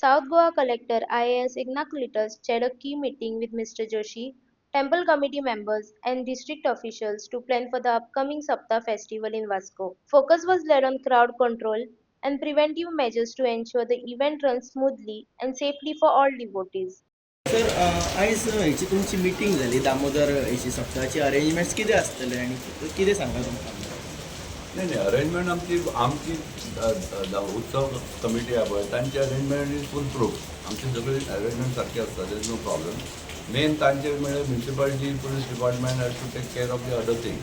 South Goa Collector IAS Ignaclitus chaired a key meeting with Mr. Joshi, temple committee members, and district officials to plan for the upcoming Sapta festival in Vasco. Focus was laid on crowd control and preventive measures to ensure the event runs smoothly and safely for all devotees. Sir आयज हेची तुमची meeting जाली दामोदर हेची सप्ताहाची arrangements कितें आसतले आनी कितें सांगता तुमकां? नाही नाही अरेंजमेंट आमची आमची उत्सव कमिटी आहे पळय तांची अरेंजमेंट इज फूल प्रूफ आमची सगळी अरेंजमेंट सारखी आसता देर इज नो प्रॉब्लम मेन तांचे म्हणजे municipality police department has to take care of the other thing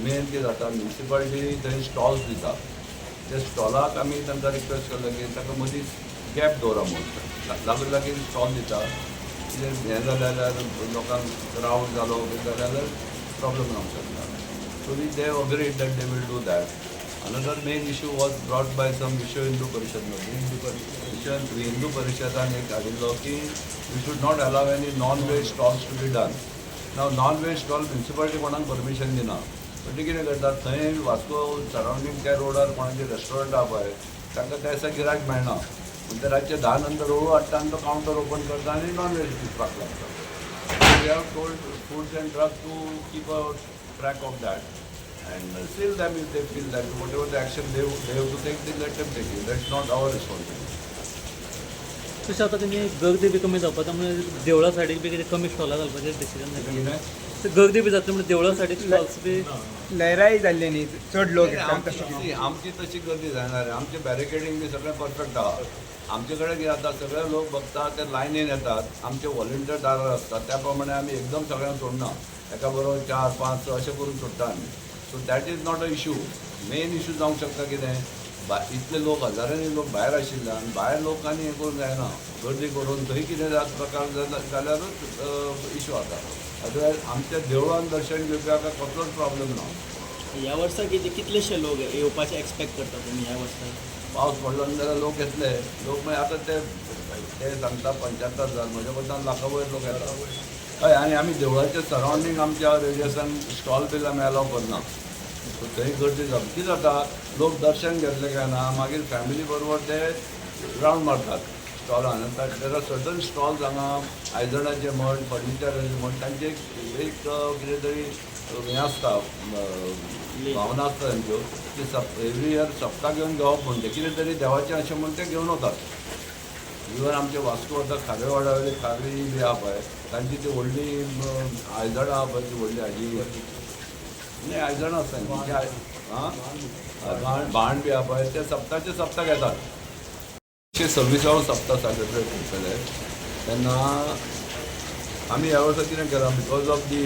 मेन कितें जाता म्युन्सिपालिटी थंय स्टॉल्स दिता त्या स्टॉलाक आमी तांकां रिक्वेस्ट केला की ताका मदीं गॅप दवरा म्हणून लागीं लागीं स्टॉल दिता कितें हें जालें जाल्यार लोकांक क्रावड जालो बी जाल्यार प्रॉब्लम जावंक शकता. So they agreed that they will do that. Another main issue was brought by some Vishwa Hindu Parishad. Hindu Parishadan एक आदिल्लो की we should not allow any non-veg stalls to be done. Now non-veg stall municipality कोणाक permission दिना. पण ते कितें करतात थंय Vasco surrounding त्या रोडार कोणाचे रेस्टॉरंट आहा पळय तांकां त्या दिसा गिरायक मेळना. पूण ते रातचे 10 नंतर हळू हाडटा आनी तो कावंटर ओपन करता आनी नॉन-वेज विकपाक लागता. We have told foods and drugs to keep a track of that. And still them if they feel that whatever the action they have to take, they let them take it. That's not our responsibility. तशें आतां तेणी गर्दी बी कमी जावपा त्यामुळे देवळा सायडीक बी कितें कमी स्टॉलां घालपाचें डिसिजन घेतलें. गर्दी बी जातली म्हणजे देवळा सायडीक स्टॉल्स बी लहराई जाल्ली न्ही चड लोक येतात तशें. आमची तशी गर्दी जाणार आमचे बॅरिकेडिंग बी सगळें परफेक्ट आहा. आमचे कडेन कितें जाता सगळे लोक बघतात ते लायनीन येतात आमचे व्हॉलंटियर दारार आसतात त्या प्रमाणे आमी एकदम सगळ्यांक सोडना एका बरोबर 4, 5, 6 अशें करून सोडटा आमी. So that is not a issue. Main issue जावंक शकता कितें इतले लोक हजारांनी लोक भायर आशिल्ल्यान भायर लोकांनी हें करूंक जायना गर्दी करून थंय कितें प्रकार जाल्यारूच इशू जाता. अदरवायज आमच्या देवळान दर्शन घेवपाक कसलोच प्रॉब्लेम ना. ह्या वर्सा कितलेशे लोक येवपाचे एक्सपेक्ट करता तुमी ह्या वर्सा? पावस पडलो जाल्यार लोक येतले लोक मागीर आतां ते सांगता 75,000 म्हज्या कडल्यान लाखा वयर लोक येता हय. आनी आमी देवळाच्या सरावंडींग आमच्या रेडियसान स्टॉल बील आमी अलाव करना. सो थंय गर्दी जाता कितें जाता लोक दर्शन घेतले काय ना मागीर फॅमिली बरोबर ते रावंड मारतात स्टॉलान. देर आर सर्टन स्टॉल्स हांगा आयदनाचे म्हण फर्निचराचे म्हण तांचे एक कितें तरी हें आसता भावना आसता तांच्यो की एवरी इयर सप्ता घेवन घेवप म्हण तें कितें तरी देवाचें अशें म्हण ते घेवन वतात. इवन आमचे वास्को आतां खारेवाडा वयली खारी बी आहा पळय तांची ती व्हडली आयदनां आहा पळय ती व्हडली हाजी न्ही आयदनां आसता न्ही भाण बी आहा पळय ते सप्ताचे सप्ता घेतात. 126वां सप्ता सेलिब्रेट करतले तेन्ना आमी ह्या वर्सा कितें केलां because of the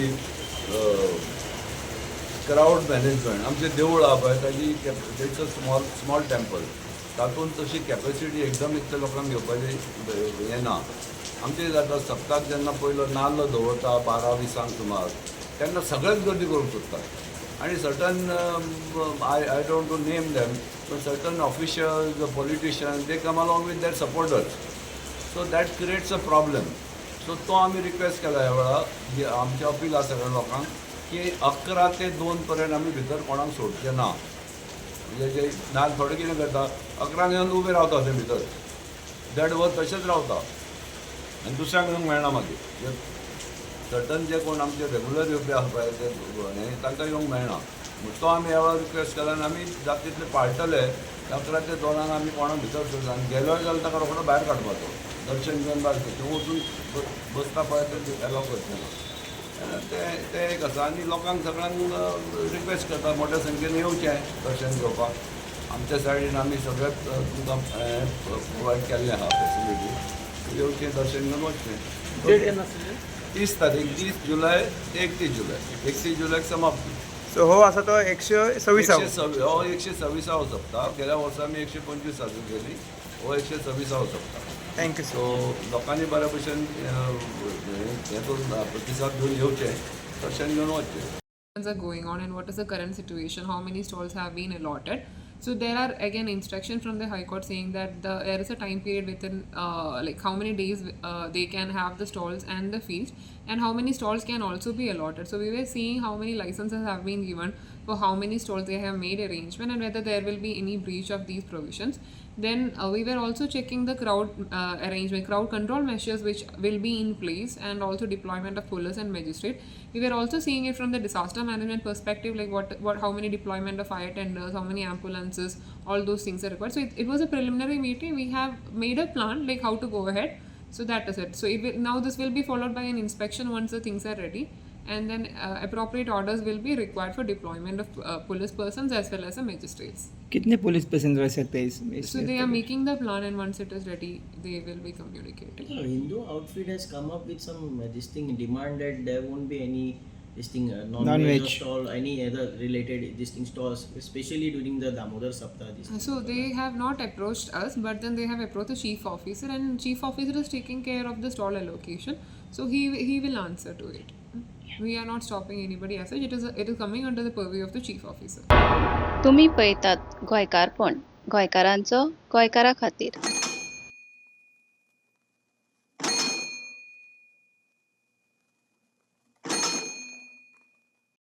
crowd management आमचें देवूळ आहा पळय ताजी इट्स अ स्मॉल टेम्पल तातूंत तशी कॅपेसिटी एकदम इतल्या लोकांक घेवपाची हें ना. आमचें जाता सप्ताक जेन्ना पयलो नाल्ल दवरता 12-20 सुमार तेन्ना सगळेच गर्दी करूंक सोदतात आनी certain I don't to name them but certain officials politicians they come along with their supporters. So that creates a problem. So तो आमी रिक्वेस्ट केला ह्या वेळा आमचें अपील आसा सगळ्या लोकांक की 11 ते 2 पर्यंत आमी भितर कोणाक सोडचें ना. म्हणजे जे नाल थोडे कितें करता 11 येवन उबे रावता ते भितर 1.5 वर तशेंच रावता आनी दुसऱ्यांक येवंक मेळना मागीर सर्टन जे कोण आमचे रेगुलर येवपी आसा पळय ते हें तांकां येवंक मेळना. तो आमी ह्या वेळार रिक्वेस्ट केला आनी आमी जाता तितले पाळटले 11 ते 2 आमी कोणाक भितर सोडटा आनी गेलोय जाल्यार ताका रोखडो भायर काडपाचो दर्शन घेवन भायर करचें वचून बसता पळय ते एलाव करचें ना. ते एक आसा आनी लोकांक सगळ्यांक रिक्वेस्ट करता मोठ्या संख्येन येवचें दर्शन घेवपाक. आमच्या सायडीन आमी सगळेंच तुमकां प्रोवायड केल्लें आहा फेसिलिटी येवचें दर्शन घेवन वचचें. डेट केन्ना आसतली? 30 तारीख 30 जुलय ते 31 जुलय 31 जुलयक समाप्ती. सो हो आसा तो 126 हो 126 सप्ता. गेल्या वर्सा आमी 125 साजरी केली. हो 126 सप्ता. थँक्यू सो लोकांनी बऱ्या भशेन हें करून प्रतिसाद घेवन येवचें दर्शन घेवन वचचें. Are going on and what is the current situation, how many stalls have been allotted. So there are again instructions from the High Court saying that there is a time period within like how many days they can have the stalls and the feast and how many stalls can also be allotted. So we were seeing how many licenses have been given. for how many stalls they have made arrangement and whether there will be any breach of these provisions. Then we were also checking the crowd arrangement, crowd control measures which will be in place, and also deployment of police and magistrate. We were also seeing it from the disaster management perspective, like how many deployment of fire tenders, how many ambulances, all those things are required. So it was a preliminary meeting. We have made a plan like how to go ahead. So that is it. So now this will be followed by an inspection once the things are ready, and then appropriate orders will be required for deployment of police persons as well as the magistrates. कितने police patient रह सकते हैं इसमें? So they are making the plan, and once it is ready, they will be communicating. Hindu outfit has come up with some this thing demand that there won't be any this thing Non-veg. non-veg stall, any other related this thing stalls, especially during the Damodar Saptah. So they have not approached us, but then they have approached the chief officer, and chief officer is taking care of the stall allocation. So he will answer to it. We are not stopping anybody as such. It is coming under the purview of the chief officer. तुम्ही पळयतात गोंयकारपण, गोंयकारांचो गोंयकारा खातीर.